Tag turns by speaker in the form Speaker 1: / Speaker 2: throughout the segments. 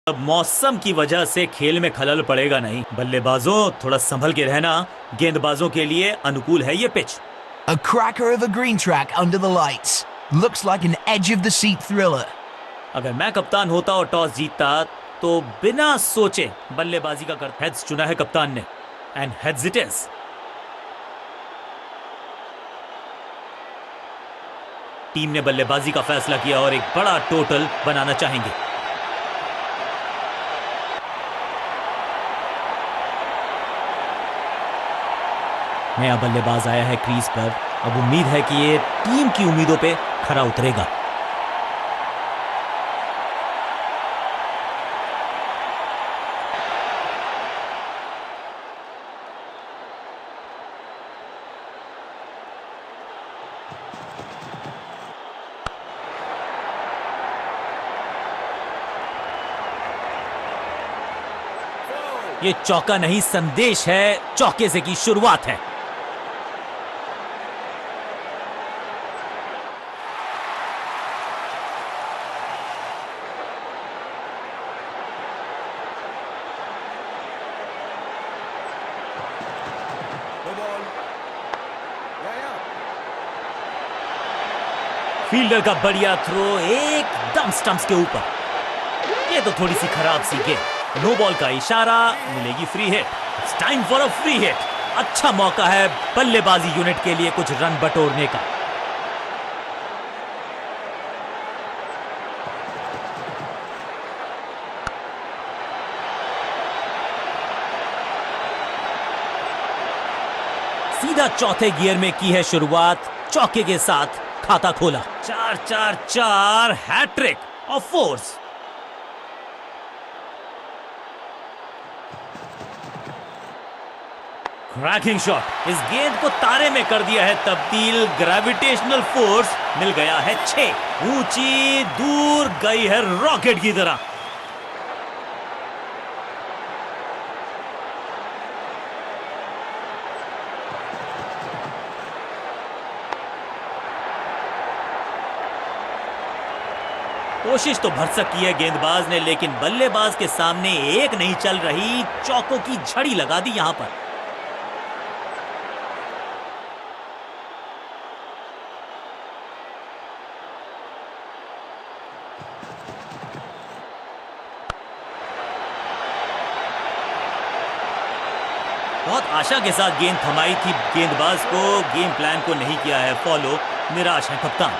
Speaker 1: अब मौसम की वजह से खेल में खलल पड़ेगा नहीं। बल्लेबाजों थोड़ा संभल के रहना, गेंदबाजों के लिए अनुकूल है ये pitch.
Speaker 2: A cracker of a green track under the lights. Looks like an edge of the seat thriller.
Speaker 1: अगर मैं कप्तान होता और टॉस जीतता तो बिना सोचे बल्लेबाजी का कर हेड्स चुना है कप्तान ने, and heads it is. Team ने बल्लेबाजी का फैसला किया और एक बड़ा टोटल बनाना चाहेंगे। नया बल्लेबाज आया है क्रीज पर। अब उम्मीद है कि ये टीम की उम्मीदों पे खरा उतरेगा। ये चौका नहीं, संदेश है, चौके से की शुरुआत है। फील्डर का बढ़िया थ्रो एकदम स्टंप्स के ऊपर। ये तो थोड़ी सी खराब सी गेंद। नो बॉल का इशारा, मिलेगी free hit. It's time for a free hit. अच्छा मौका है बल्लेबाजी यूनिट के लिए कुछ रन बटोरने का। सीधा चौथे गियर में की है शुरुआत, चौके के साथ खाता खोला। 4-4-4 hat-trick of fours. Cracking shot, इस गेंद को तारे में कर दिया है तब्दील। ग्रेविटेशनल फोर्स मिल गया है 6। ऊंची दूर गई है रॉकेट की तरह। कोशिश तो भरसक की है गेंदबाज ने, लेकिन बल्लेबाज के सामने एक नहीं चल रही। चौकों की झड़ी लगा दी यहां पर। बहुत आशा के साथ गेंद थमाई थी गेंदबाज को, गेम प्लान को नहीं किया है फॉलो। निराश है कप्तान।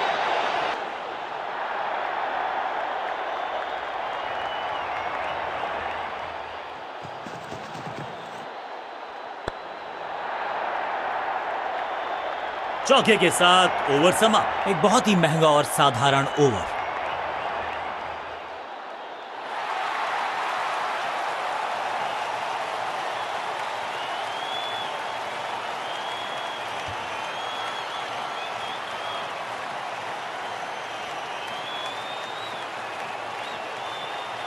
Speaker 1: चौके के साथ ओवर समाप्त। एक बहुत ही महंगा और साधारण ओवर।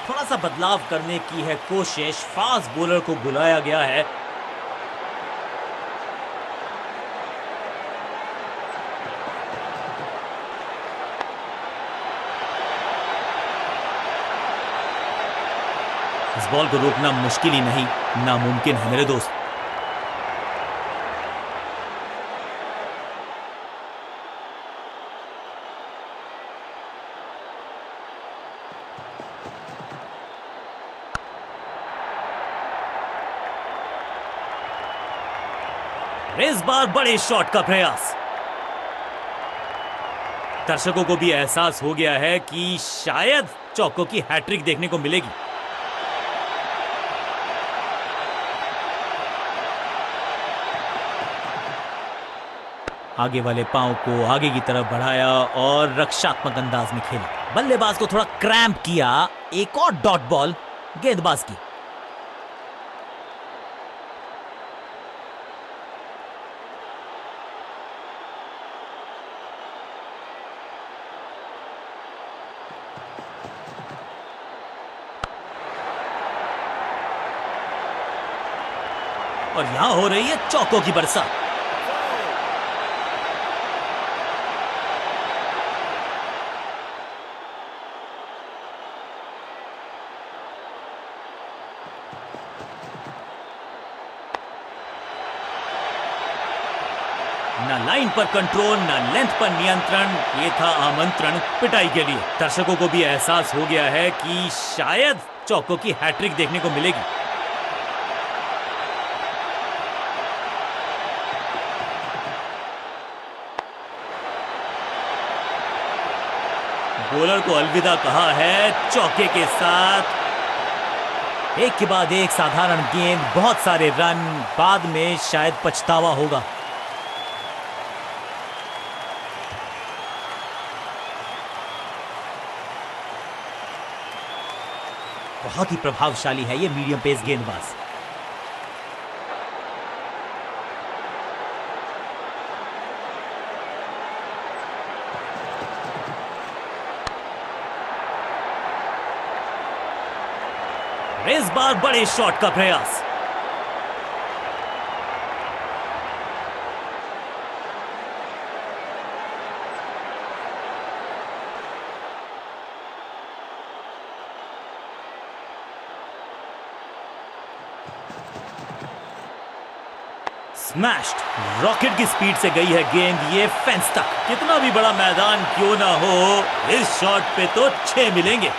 Speaker 1: थोड़ा सा बदलाव करने की है कोशिश। फास्ट बॉलर को बुलाया गया है। इस बॉल को रोकना मुश्किल ही नहीं, नामुमकिन है मेरे दोस्त। इस बार बड़े शॉट का प्रयास। दर्शकों को भी एहसास हो गया है कि शायद चौकों की हैट्रिक देखने को मिलेगी। आगे वाले पांव को आगे की तरफ बढ़ाया और रक्षात्मक अंदाज में खेला। बल्लेबाज को थोड़ा क्रैम्प किया। एक और डॉट बॉल गेंदबाज की। और यहां हो रही है चौकों की बरसात। ना लाइन पर कंट्रोल, ना लेंथ पर नियंत्रण। ये था आमंत्रण पिटाई के लिए। दर्शकों को भी एहसास हो गया है कि शायद चौको की हैट्रिक देखने को मिलेगी। बॉलर को अलविदा कहा है चौके के साथ। एक के बाद एक साधारण गेंद, बहुत सारे रन, बाद में शायद पछतावा होगा। बहुत ही प्रभावशाली है ये मीडियम पेस गेंदबाज। इस बार बड़े शॉट का प्रयास। स्मैश्ड, रॉकेट की स्पीड से गई है गेंद ये फेंस तक। कितना भी बड़ा मैदान क्यों ना हो, इस शॉट पे तो 6 मिलेंगे।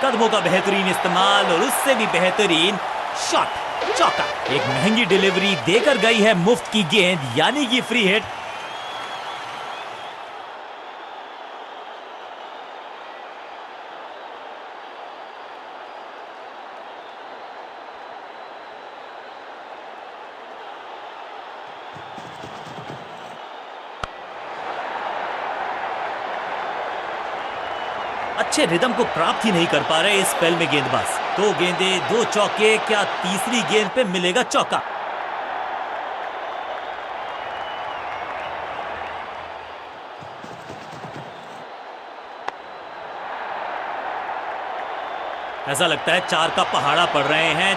Speaker 1: कदमों का बेहतरीन इस्तेमाल और उससे भी बेहतरीन शॉट, चौका। एक महंगी डिलीवरी देकर गई है मुफ्त की गेंद, यानी कि फ्री हिट। अच्छे रिदम को प्राप्त ही नहीं कर पा रहे इस स्पेल में गेंदबाज। 2 गेंदें, 2 चौके, क्या तीसरी गेंद पे मिलेगा चौका? ऐसा लगता है 4 का पहाड़ा पड़ रहे हैं।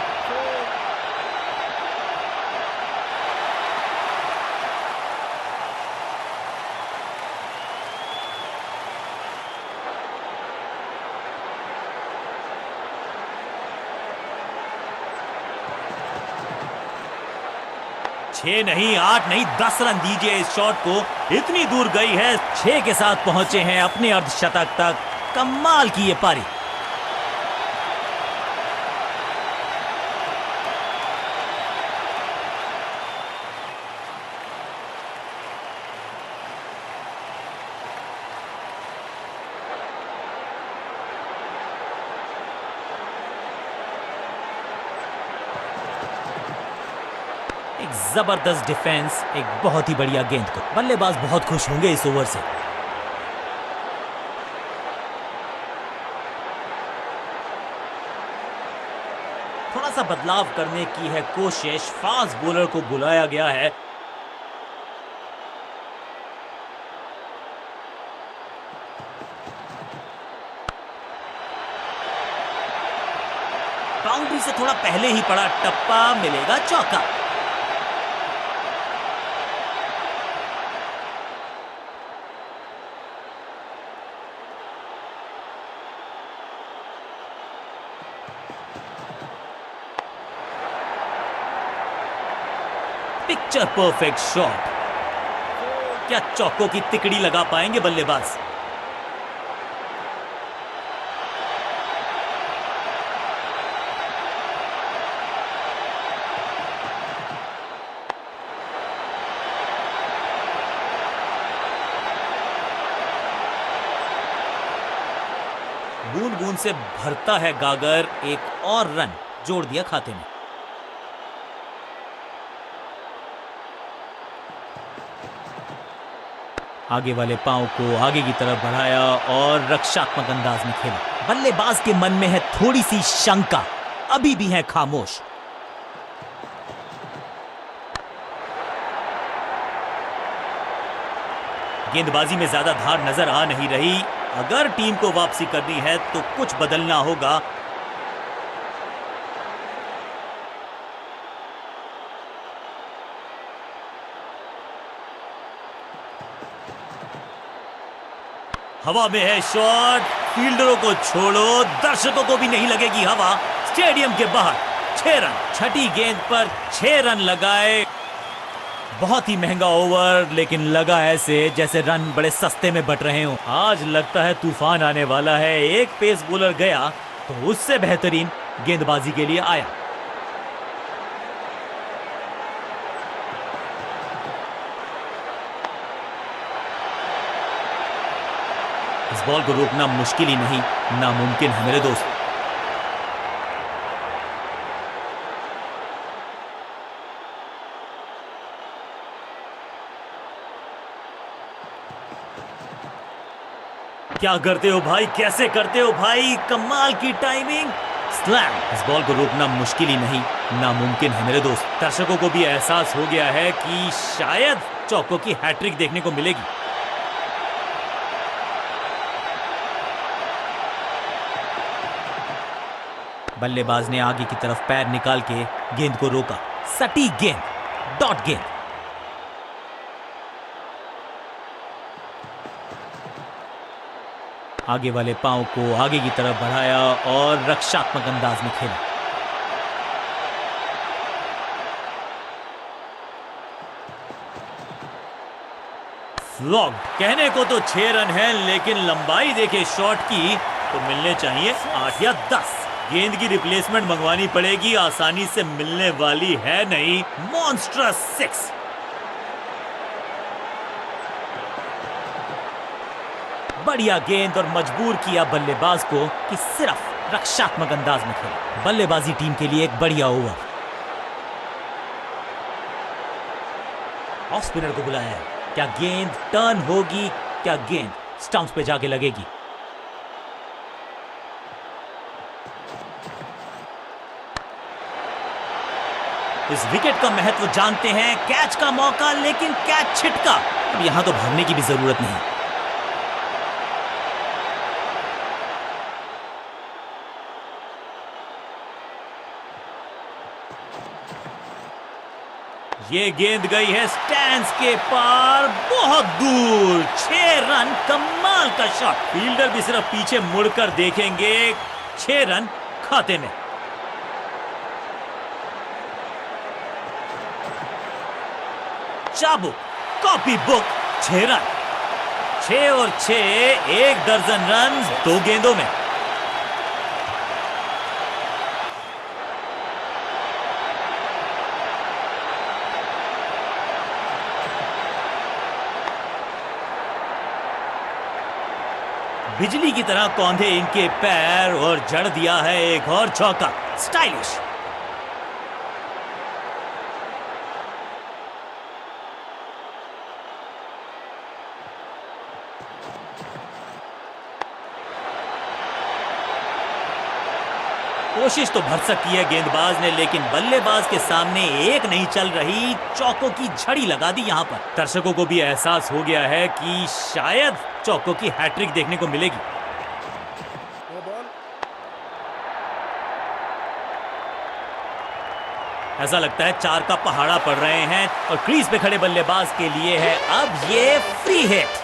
Speaker 1: छह नहीं, 8 नहीं, 10 रन दीजिए इस शॉट को। इतनी दूर गई है, 6 के साथ पहुंचे हैं अपने अर्धशतक तक। कमाल की ये पारी। एक जबरदस्त डिफेंस, एक बहुत ही बढ़िया गेंद को। बल्लेबाज बहुत खुश होंगे इस ओवर से। थोड़ा सा बदलाव करने की है कोशिश। फास्ट बॉलर को बुलाया गया है। बाउंड्री से थोड़ा पहले ही पड़ा टप्पा, मिलेगा चौका। Picture perfect shot. क्या चौकों की तिकड़ी लगा पाएंगे बल्लेबाज? बूंद बूंद से भरता है गागर। एक और रन जोड़ दिया खाते में। आगे वाले पांव को आगे की तरफ बढ़ाया और रक्षात्मक अंदाज में खेला। बल्लेबाज के मन में है थोड़ी सी शंका, अभी भी है खामोश। गेंदबाजी में ज्यादा धार नजर आ नहीं रही। अगर टीम को वापसी करनी है तो कुछ बदलना होगा। हवा में है शॉट, फील्डरों को छोड़ो, दर्शकों को भी नहीं लगेगी हवा। स्टेडियम के बाहर 6 रन, छठी गेंद पर 6 रन लगाए। बहुत ही महंगा ओवर, लेकिन लगा ऐसे जैसे रन बड़े सस्ते में बट रहे हो। आज लगता है तूफान आने वाला है। एक पेस बॉलर गया तो उससे बेहतरीन गेंदबाजी के लिए आया। इस बॉल को रोकना मुश्किल ही नहीं, नामुमकिन है मेरे दोस्त। क्या करते हो भाई, कैसे करते हो भाई, कमाल की टाइमिंग। स्लैम। इस बॉल को रोकना मुश्किल ही नहीं, नामुमकिन है मेरे दोस्त। दर्शकों को भी एहसास हो गया है कि शायद चौकों की हैट्रिक देखने को मिलेगी। बल्लेबाज ने आगे की तरफ पैर निकाल के गेंद को रोका। सटीक गेंद, डॉट गेंद। आगे वाले पांव को आगे की तरफ बढ़ाया और रक्षात्मक अंदाज में खेला। फ्लॉग्ड। कहने को तो 6 रन है, लेकिन लंबाई देखे शॉट की तो मिलने चाहिए 8 या 10। गेंद की रिप्लेसमेंट मंगवानी पड़ेगी, आसानी से मिलने वाली है नहीं। मॉन्स्ट्रस 6। बढ़िया गेंद और मजबूर किया बल्लेबाज को कि सिर्फ रक्षात्मक अंदाज में खेले। बल्लेबाजी टीम के लिए एक बढ़िया ओवर। ऑफ स्पिनर को बुलाया है। क्या गेंद टर्न होगी, क्या गेंद स्टंप्स पे जाके लगेगी। इस विकेट का महत्व जानते हैं। कैच का मौका, लेकिन कैच छिटका। अब यहां तो भागने की भी जरूरत नहीं। ये गेंद गई है स्टैंड्स के पार, बहुत दूर। 6 रन, कमाल का शॉट। फील्डर भी सिर्फ पीछे मुड़कर देखेंगे। 6 रन खाते में। चाबुक, कॉपी बुक, 6 रन। 6 और 6, 1 दर्जन रन 2 गेंदों में। बिजली की तरह कौंधे इनके पैर और जड़ दिया है एक और चौका। स्टाइलिश। कोशिश तो भरसक की है गेंदबाज ने, लेकिन बल्लेबाज के सामने एक नहीं चल रही। चौकों की झड़ी लगा दी यहां पर। दर्शकों को भी एहसास हो गया है कि शायद चौकों की हैट्रिक देखने को मिलेगी। ऐसा लगता है 4 का पहाड़ा पड़ रहे हैं और क्रीज पे खड़े बल्लेबाज के लिए है अब ये फ्री हिट।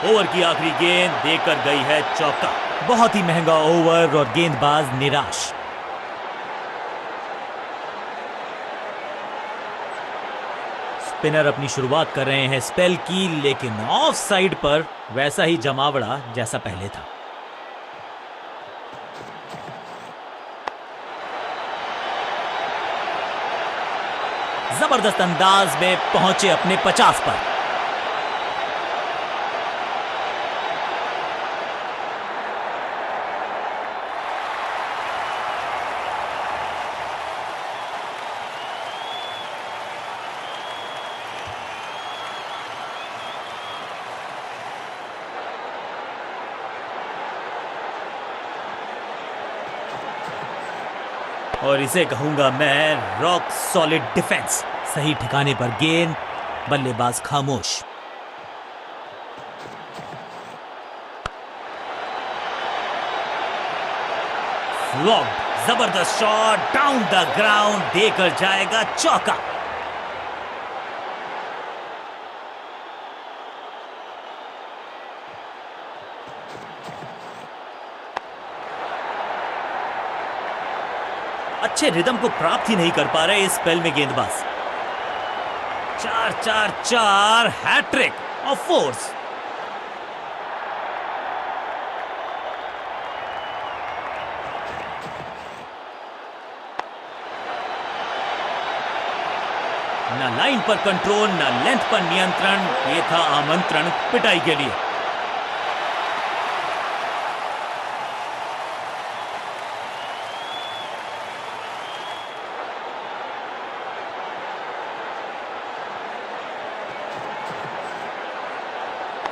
Speaker 1: ओवर की आखिरी गेंद देकर गई है चौका। बहुत ही महंगा ओवर और गेंदबाज निराश। स्पिनर अपनी शुरुआत कर रहे हैं स्पेल की, लेकिन ऑफ साइड पर वैसा ही जमावड़ा जैसा पहले था। जबरदस्त अंदाज में पहुंचे अपने 50 पर। और इसे कहूंगा मैं रॉक सॉलिड डिफेंस। सही ठिकाने पर गेंद, बल्लेबाज खामोश। फ्लॉग्ड। जबरदस्त शॉट डाउन द ग्राउंड, देकर जाएगा चौका। अच्छे रिदम को प्राप्त ही नहीं कर पा रहे इस स्पेल में गेंदबाज। 4-4-4 हैट्रिक ऑफ फोर्स। न लाइन पर कंट्रोल, न लेंथ पर नियंत्रण। ये था आमंत्रण पिटाई के लिए।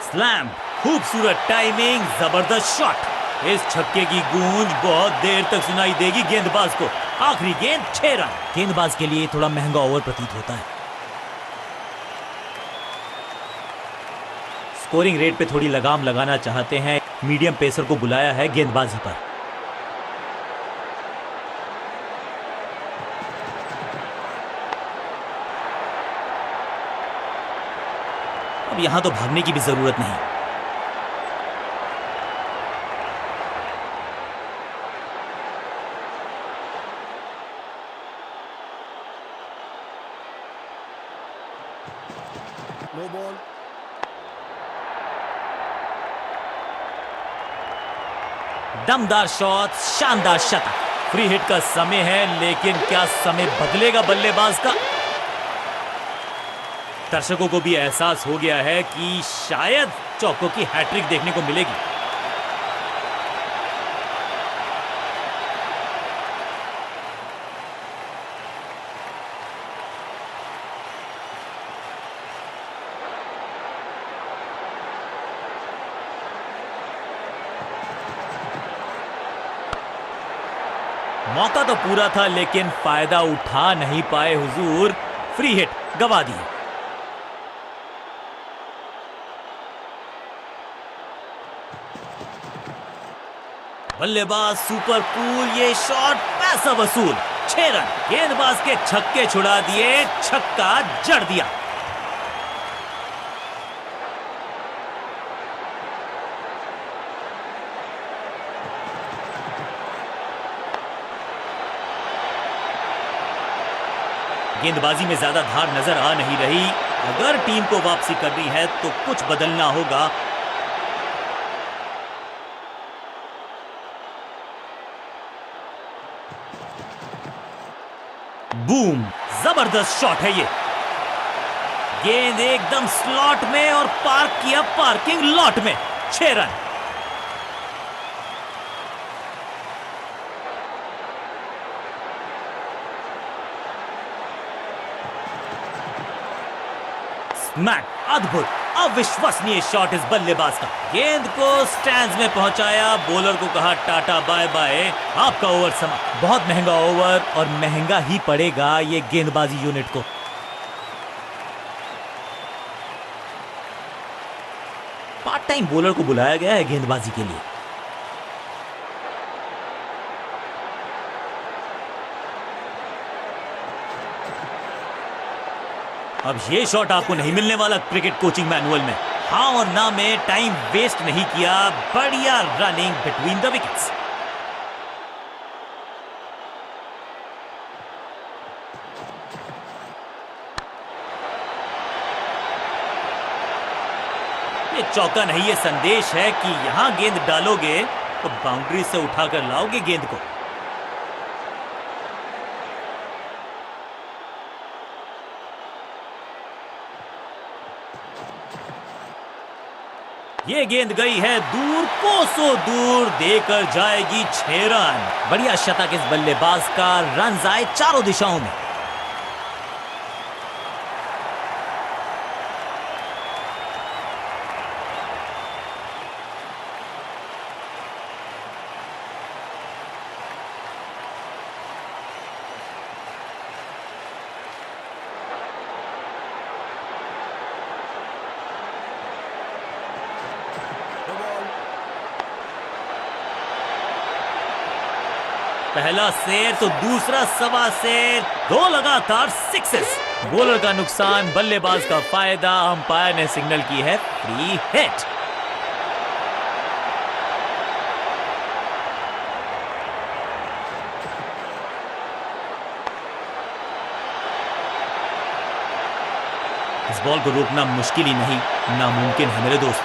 Speaker 1: स्लैम, खूबसूरत टाइमिंग, जबरदस्त शॉट। इस छक्के की गूंज बहुत देर तक सुनाई देगी गेंदबाज को। आखिरी गेंद 6 रन। गेंदबाज के लिए थोड़ा महंगा ओवर प्रतीत होता है। स्कोरिंग रेट पे थोड़ी लगाम लगाना चाहते हैं, मीडियम पेसर को बुलाया है गेंदबाजी पर। अब यहां तो भागने की भी जरूरत नहीं।
Speaker 3: No ball.
Speaker 1: दमदार शॉट, शानदार शतक। फ्री हिट का समय है, लेकिन क्या समय बदलेगा बल्लेबाज का? दर्शकों को भी एहसास हो गया है कि शायद चौकों की हैट्रिक देखने को मिलेगी। मौका तो पूरा था, लेकिन फायदा उठा नहीं पाए हुजूर। फ्री हिट गवा दी। बल्लेबाज सुपर कूल, ये शॉट पैसा वसूल। 6 रन। गेंदबाज के छक्के छुड़ा दिए, छक्का जड़ दिया। गेंदबाजी में ज्यादा धार नजर आ नहीं रही। अगर टीम को वापसी करनी है तो कुछ बदलना होगा। बूम, जबरदस्त शॉट है ये। गेंद एकदम स्लॉट में और पार्क किया पार्किंग लॉट में। 6 रन। स्मैक, अद्भुत, अविश्वसनीय शॉट इस बल्लेबाज का। गेंद को स्टैंड्स में पहुंचाया, बॉलर को कहा टाटा बाय बाय, आपका ओवर समाप्त। बहुत महंगा ओवर, और महंगा ही पड़ेगा ये गेंदबाजी यूनिट को। पार्ट टाइम बॉलर को बुलाया गया है गेंदबाजी के लिए। अब ये शॉट आपको नहीं मिलने वाला क्रिकेट कोचिंग मैनुअल में। हाँ और ना में टाइम वेस्ट नहीं किया। बढ़िया रनिंग बिटवीन द विकेट्स। ये चौका नहीं, ये संदेश है कि यहां गेंद डालोगे तो बाउंड्री से उठाकर लाओगे गेंद को। ये गेंद गई है दूर, कोसों दूर, देकर जाएगी 6 रन। बढ़िया शतक इस बल्लेबाज का। रन आए चारों दिशाओं में। पहला शेर तो दूसरा सवा शेर, 2 लगातार सिक्सेस। बॉलर का नुकसान, बल्लेबाज का फायदा। अंपायर ने सिग्नल की है फ्री हिट। इस बॉल को रोकना मुश्किल ही नहीं, नामुमकिन है मेरे दोस्त।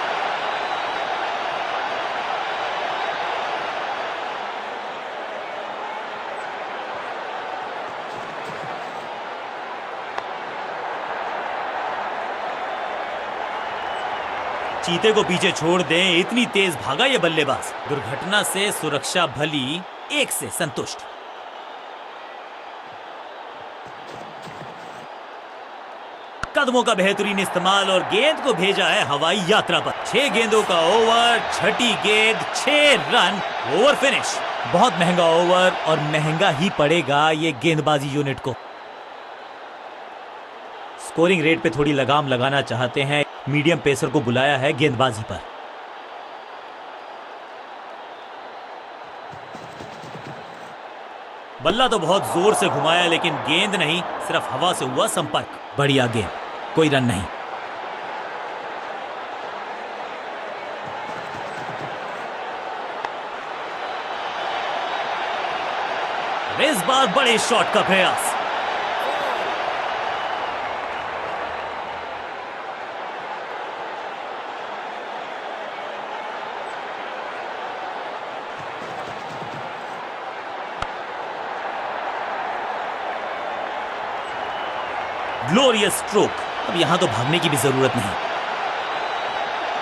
Speaker 1: चीते को पीछे छोड़ दें, इतनी तेज भागा ये बल्लेबाज। दुर्घटना से सुरक्षा भली, 1 से संतुष्ट। कदमों का बेहतरीन इस्तेमाल और गेंद को भेजा है हवाई यात्रा पर। 6 गेंदों का ओवर, छठी गेंद, 6 रन, ओवर फिनिश। बहुत महंगा ओवर और महंगा ही पड़ेगा ये गेंदबाजी यूनिट को। स्कोरिंग रेट पे थोड़ी लगाम लगाना चाहते हैं, मीडियम पेसर को बुलाया है गेंदबाजी पर। बल्ला तो बहुत जोर से घुमाया लेकिन गेंद नहीं, सिर्फ हवा से हुआ संपर्क। बढ़िया गेंद, कोई रन नहीं। इस बार बड़े शॉट का प्रयास। Glorious stroke. अब यहां तो भागने की भी जरूरत नहीं।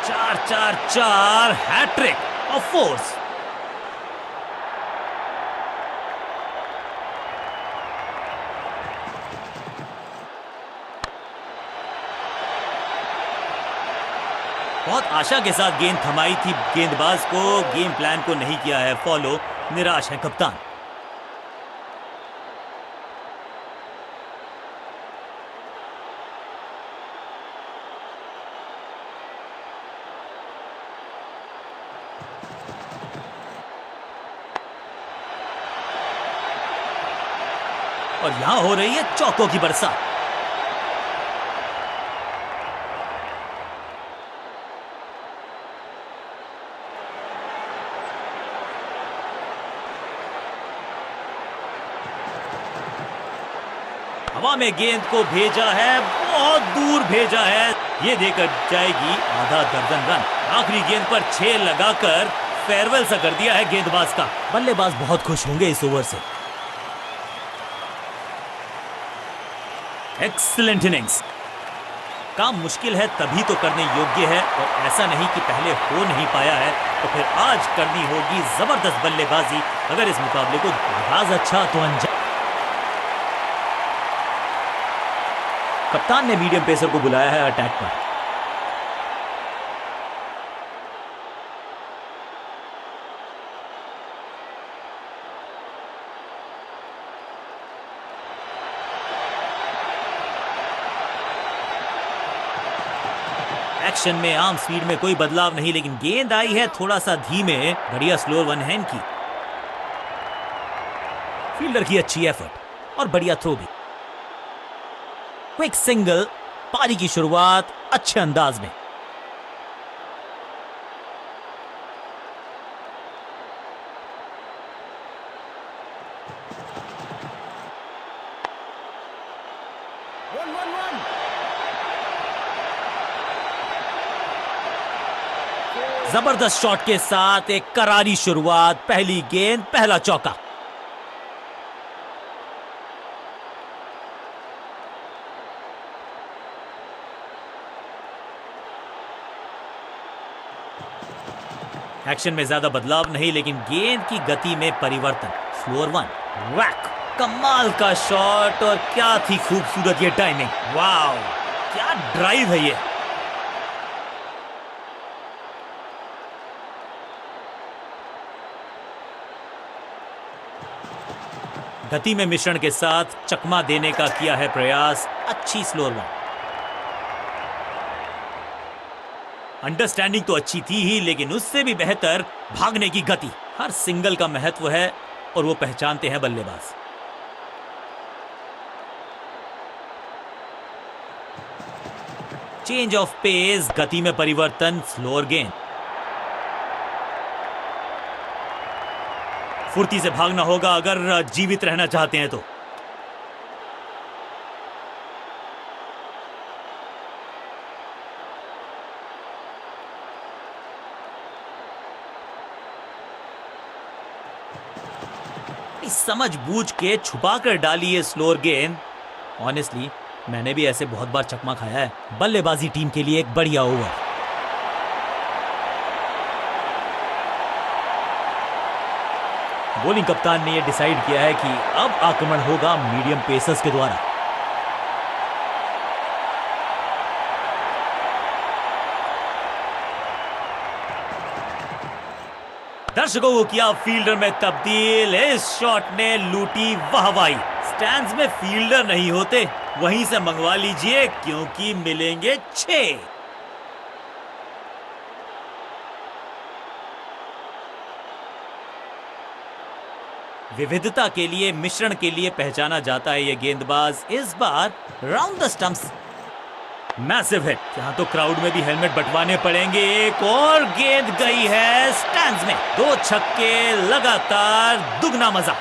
Speaker 1: 4-4-4 हैट्रिक ऑफ फोर्स। बहुत आशा के साथ गेंद थमाई थी गेंदबाज को, गेम प्लान को नहीं किया है फॉलो, निराश है कप्तान। और यहां हो रही है चौकों की बरसात। हवा में गेंद को भेजा है, बहुत दूर भेजा है, ये देकर जाएगी आधा दर्जन रन। आखिरी गेंद पर 6 लगाकर फेयरवेल सा कर दिया है गेंदबाज का। बल्लेबाज बहुत खुश होंगे इस ओवर से। Excellent innings. काम मुश्किल है तभी तो करने योग्य है, और ऐसा नहीं कि पहले हो नहीं पाया है तो फिर आज करनी होगी जबरदस्त बल्लेबाजी अगर इस मुकाबले को आगाज अच्छा तो अंजाम। कप्तान ने मीडियम पेसर को बुलाया है अटैक पर। एक्शन में आर्म स्पीड में कोई बदलाव नहीं, लेकिन गेंद आई है थोड़ा सा धीमे। बढ़िया स्लोअर वन हैंड की। फील्डर की अच्छी एफर्ट और बढ़िया थ्रो भी। क्विक सिंगल, पारी की शुरुआत अच्छे अंदाज में। जबरदस्त शॉट के साथ एक करारी शुरुआत। पहली गेंद, पहला चौका। एक्शन में ज्यादा बदलाव नहीं, लेकिन गेंद की गति में परिवर्तन। स्लोअर वन, वैक, कमाल का शॉट, और क्या थी खूबसूरत ये टाइमिंग। वाव, क्या ड्राइव है ये। गति में मिश्रण के साथ चकमा देने का किया है प्रयास। अच्छी स्लोअर वन। अंडरस्टैंडिंग तो अच्छी थी ही, लेकिन उससे भी बेहतर भागने की गति। हर सिंगल का महत्व है, और वो पहचानते हैं बल्लेबाज। चेंज ऑफ पेस, गति में परिवर्तन, स्लोअर गेंद। फुर्ती से भागना होगा अगर जीवित रहना चाहते हैं तो। समझ बूझ के छुपा कर डाली है स्लोअर गेंद। ऑनेस्टली मैंने भी ऐसे बहुत बार चकमा खाया है। बल्लेबाजी टीम के लिए एक बढ़िया ओवर। बॉलिंग कप्तान ने यह डिसाइड किया है कि अब आक्रमण होगा मीडियम पेसर्स के द्वारा। दर्शकों को किया फील्डर में तब्दील। इस शॉट ने लूटी वाहवाही। स्टैंड्स में फील्डर नहीं होते, वहीं से मंगवा लीजिए क्योंकि मिलेंगे 6। विविधता के लिए, मिश्रण के लिए पहचाना जाता है यह गेंदबाज। इस बार round the stumps, massive hit. यहां तो क्राउड में भी हेलमेट बंटवाने पड़ेंगे। एक और गेंद गई है स्टैंड्स में। 2 छक्के लगातार, दुगना मजा।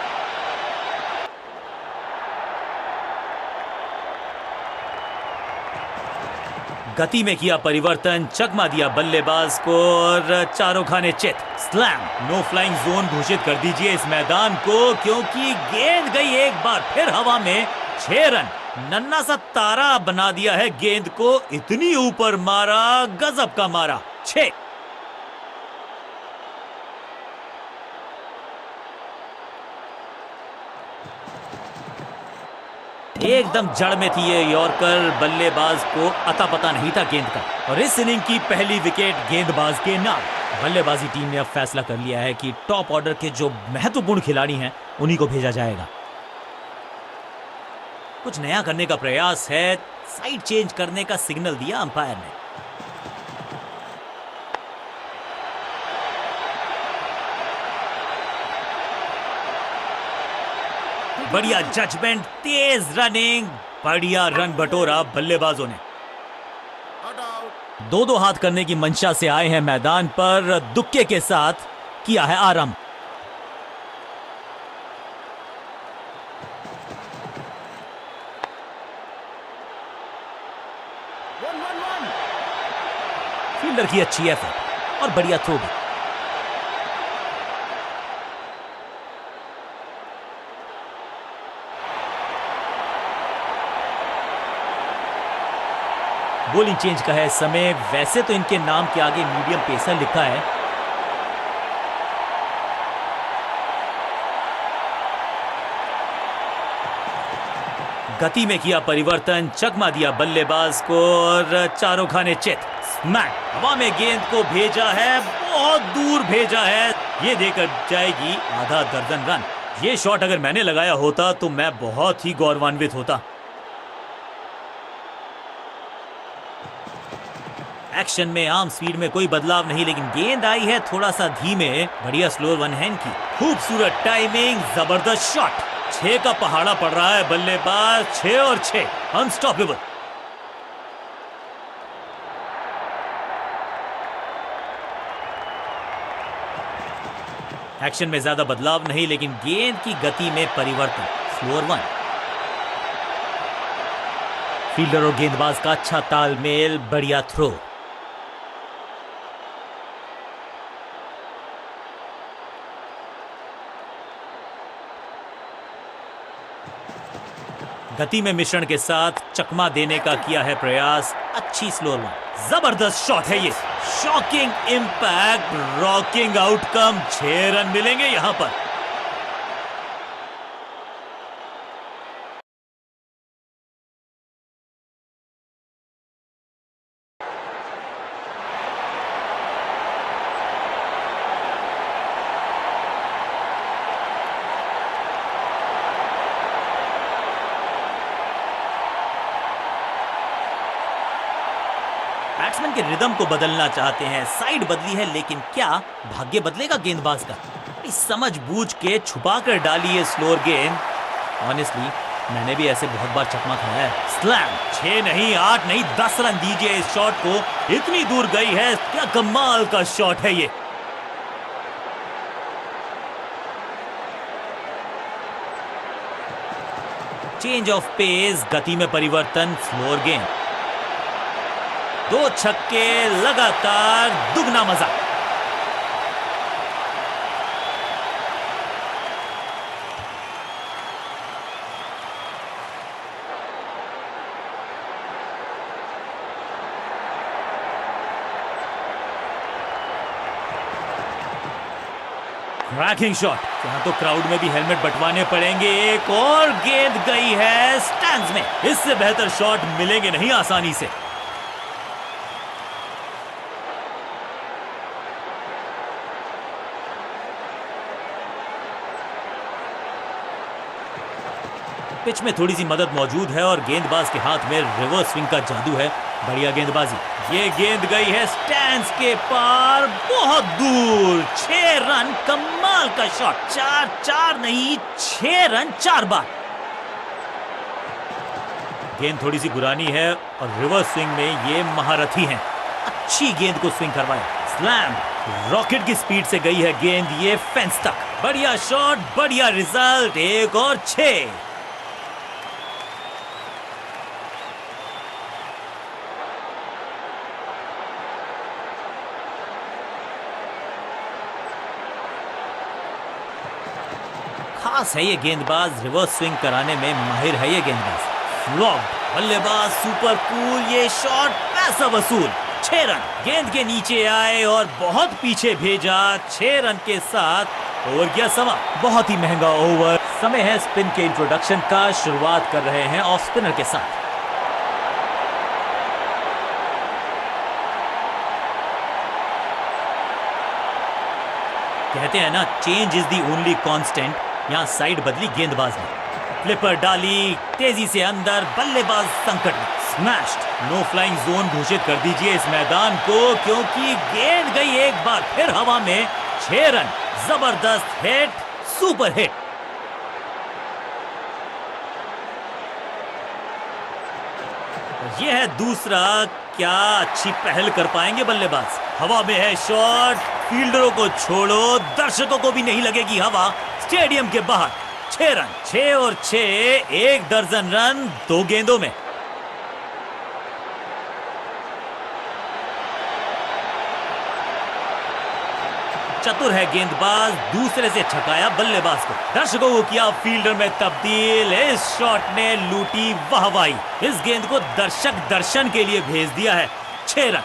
Speaker 1: गति में किया परिवर्तन, चकमा दिया बल्लेबाज को और चारों खाने चित। स्लैम। नो फ्लाइंग जोन घोषित कर दीजिए इस मैदान को क्योंकि गेंद गई एक बार फिर हवा में। 6 रन। नन्ना सा तारा बना दिया है गेंद को। इतनी ऊपर मारा, गजब का मारा। 6। एकदम जड़ में थी ये यॉर्कर। बल्लेबाज को अता पता नहीं था गेंद का और इस इनिंग की पहली विकेट गेंदबाज के नाम। बल्लेबाजी टीम ने अब फैसला कर लिया है कि टॉप ऑर्डर के जो महत्वपूर्ण खिलाड़ी हैं उन्हीं को भेजा जाएगा। कुछ नया करने का प्रयास है। साइड चेंज करने का सिग्नल दिया अंपायर ने। बढ़िया जजमेंट, तेज रनिंग, बढ़िया रन बटोरा बल्लेबाजों ने। 2-2 हाथ करने की मंशा से आए हैं मैदान पर। दुक्के के साथ किया है आरंभ। फील्डर की अच्छी एफर्ट और बढ़िया थ्रो भी। बॉलिंग चेंज का है समय। वैसे तो इनके नाम के आगे मीडियम पेसर लिखा है। गति में किया परिवर्तन, चकमा दिया बल्लेबाज को और चारों खाने चित। स्मैक। हवा में गेंद को भेजा है, बहुत दूर भेजा है। ये देकर जाएगी आधा दर्जन रन। ये शॉट अगर मैंने लगाया होता तो मैं बहुत ही गौरवान्वित होता। एक्शन में आर्म स्पीड में कोई बदलाव नहीं, लेकिन गेंद आई है थोड़ा सा धीमे। बढ़िया स्लोअर वन हैंड की। खूबसूरत टाइमिंग, जबरदस्त शॉट। 6 का पहाड़ा पड़ रहा है बल्लेबाज। 6 और 6, अनस्टॉपेबल। एक्शन में ज्यादा बदलाव नहीं, लेकिन गेंद की गति में परिवर्तन। Slower one. फील्डर और गेंदबाज का अच्छा तालमेल, बढ़िया थ्रो। गति में मिश्रण के साथ चकमा देने का किया है प्रयास। अच्छी स्लोअर वन। जबरदस्त शॉट है ये। Shocking impact, rocking outcome. 6 run मिलेंगे यहां पर। बैट्समैन के रिदम को बदलना चाहते हैं। साइड बदली है, लेकिन क्या भाग्य बदलेगा गेंदबाज का? कोई समझ बूझ के छुपा कर डाली है स्लोअर गेंद। ऑनेस्टली मैंने भी ऐसे बहुत बार चकमा खाया है। स्लैम। 6 नहीं 8 नहीं 10 रन दीजिए इस शॉट को, इतनी दूर गई है, क्या कमाल का शॉट है ये। चेंज ऑफ पेस, गति में परिवर्तन, स्लोअर गेंद। 2 छक्के लगातार, दुगना मजा। Cracking shot. यहाँ तो क्राउड में भी हेलमेट बंटवाने पड़ेंगे। एक और गेंद गई है स्टैंड्स में। इससे बेहतर शॉट मिलेंगे नहीं आसानी से। पिच में थोड़ी सी मदद मौजूद है और गेंदबाज के हाथ में रिवर्स स्विंग का जादू है। बढ़िया गेंदबाजी। ये गेंद गई है स्टैंड्स के पार, बहुत दूर। 6 रन, कमाल का शॉट। 4 नहीं 6 रन 4 बार। गेंद थोड़ी सी पुरानी है और रिवर्स स्विंग में ये महारथी हैं। अच्छी गेंद को स्विंग करवाया। स्लैम। रॉकेट की स्पीड से गई है गेंद ये फेंस तक। बढ़िया शॉट, बढ़िया रिजल्ट। 1 और 6। खास है ये गेंदबाज, रिवर्स स्विंग कराने में माहिर है ये गेंदबाज। फ्लॉप। बल्लेबाज सुपर कूल, ये शॉट पैसा वसूल। 6 रन। गेंद के नीचे आए और बहुत पीछे भेजा। 6 रन के साथ ओवर गया समा। बहुत ही महंगा ओवर। समय है स्पिन के इंट्रोडक्शन का। शुरुआत कर रहे हैं ऑफ स्पिनर के साथ। कहते हैं ना, change is the only constant. यहां साइड बदली गेंदबाज ने। फ्लिपर डाली, तेजी से अंदर, बल्लेबाज संकट में। स्मैश्ड। नो फ्लाइंग जोन घोषित कर दीजिए इस मैदान को, क्योंकि गेंद गई एक बार फिर हवा में। 6 रन। जबरदस्त हिट, सुपर हिट। यह है दूसरा। क्या अच्छी पहल कर पाएंगे बल्लेबाज। हवा में है शॉट। फील्डरों को छोड़ो, दर्शकों को भी नहीं लगेगी हवा। स्टेडियम के बाहर। 6 रन। 6 और 6, 1 दर्जन रन 2 गेंदों में। चतुर है गेंदबाज, दूसरे से छकाया बल्लेबाज को। दर्शकों को किया फील्डर में तब्दील। इस शॉट ने लूटी वाहवाही। इस गेंद को दर्शक दर्शन के लिए भेज दिया है। 6 रन।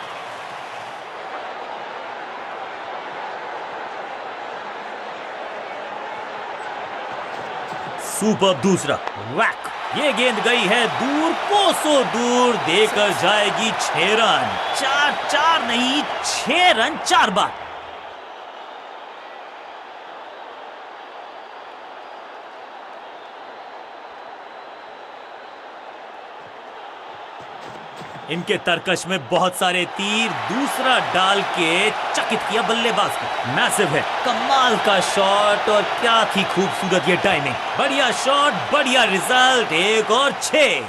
Speaker 1: सुपर दूसरा। वैक। ये गेंद गई है दूर, कोसों दूर, देकर जाएगी 6 रन। 4 नहीं 6 रन 4 बार। इनके तरकश में बहुत सारे तीर। दूसरा डाल के चकित किया बल्लेबाज को। मैसिव है, कमाल का शॉट और क्या थी खूबसूरत ये टाइमिंग। बढ़िया शॉट, बढ़िया रिजल्ट। 1 और 6।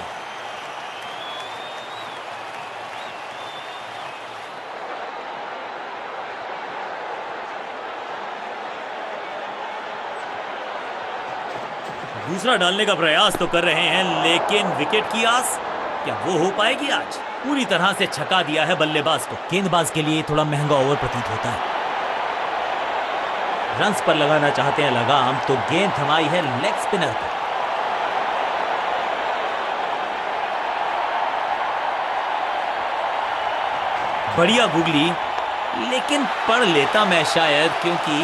Speaker 1: दूसरा डालने का प्रयास तो कर रहे हैं, लेकिन विकेट की आस क्या वो हो पाएगी आज। पूरी तरह से छका दिया है बल्लेबाज को। गेंदबाज के लिए थोड़ा महंगा ओवर प्रतीत होता है। रन्स पर लगाना चाहते हैं लगाम, तो गेंद थमाई है लेग स्पिनर को। बढ़िया गुगली, लेकिन पढ़ लेता मैं शायद, क्योंकि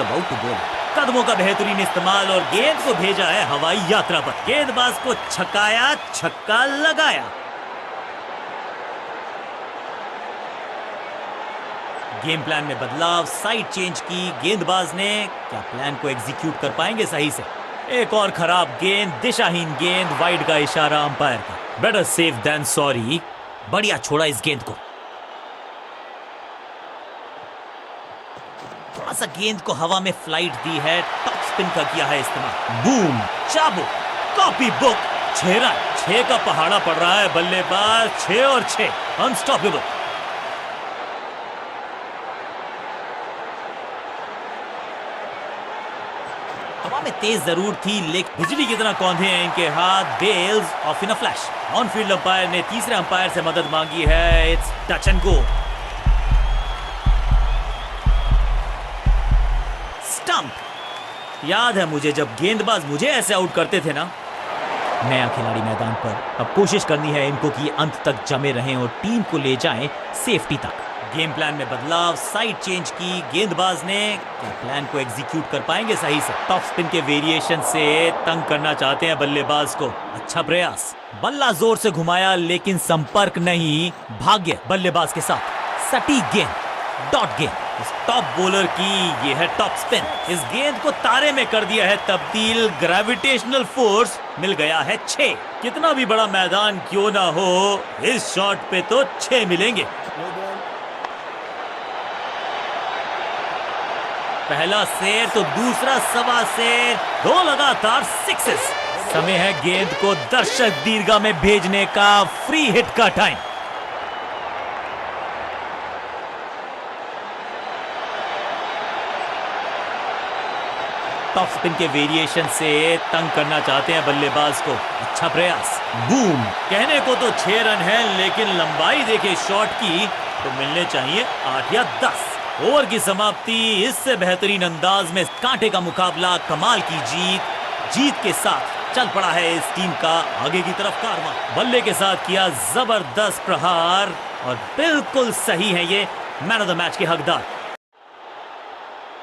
Speaker 1: अबाउट टू बॉल। कदमों का बेहतरीन इस्तेमाल और गेंद को भेजा है हवाई यात्रा पर। गेंदबाज को छकाया, छक्का लगाया। गेम प्लान में बदलाव, साइड चेंज की गेंदबाज ने। क्या प्लान को एग्जीक्यूट कर पाएंगे सही से। एक और खराब गेंद, दिशाहीन गेंद। वाइड का इशारा अंपायर का। Better safe than sorry. बढ़िया छोड़ा इस गेंद को। थोड़ा सा गेंद को हवा में फ्लाइट दी है, टॉप स्पिन का किया है इस्तेमाल। बूम, चाबुक, कॉपी बुक, 6 रन। 6 का पहाड़ा पड़ रहा है बल्लेबाज, 6 और 6, अनस्टॉपेबल। हवा में तेज जरूर थी, लेकिन बिजली की तरह कौंधे हैं इनके हाथ। Bails off in a flash. On field umpire ने तीसरे अंपायर से मदद मांगी है। It's touch and go. Stump. याद है मुझे, जब गेंदबाज मुझे ऐसे आउट करते थे ना। नया खिलाड़ी मैदान पर, अब कोशिश करनी है इनको कि अंत तक जमे रहें और टीम को ले जाएं सेफ्टी तक। गेम प्लान में बदलाव, साइड चेंज की गेंदबाज ने। क्या प्लान को एग्जीक्यूट कर पाएंगे सही से? टॉप स्पिन के वेरिएशन से तंग करना चाहते हैं बल्लेबाज को। अच्छा प्रयास। बल्ला जोर से घुमाया, लेकिन संपर्क नहीं। भाग्य बल्लेबाज के साथ। सटीक गेंद, डॉट गेंद। इस टॉप बॉलर की ये है टॉप स्पिन। इस गेंद को तारे में कर दिया है तब्दील। ग्रेविटेशनल फोर्स मिल गया है 6। कितना भी बड़ा मैदान क्यों ना हो, इस शॉट पे तो 6 मिलेंगे। पहला शेर तो दूसरा सवा शेर, 2 लगातार सिक्सेस। समय है गेंद को दर्शक दीर्घा में भेजने का। फ्री हिट का टाइम। टॉप स्पिन के वेरिएशन से तंग करना चाहते हैं बल्लेबाज को। अच्छा प्रयास। बूम। कहने को तो 6 रन है, लेकिन लंबाई देखे शॉट की तो मिलने चाहिए 8 या 10। ओवर की समाप्ति। इससे बेहतरीन अंदाज में कांटे का मुकाबला, कमाल की जीत के साथ चल पड़ा है इस टीम का आगे की तरफ कारवां। बल्ले के साथ किया जबरदस्त प्रहार और बिल्कुल सही है ये मैन ऑफ द मैच के हकदार।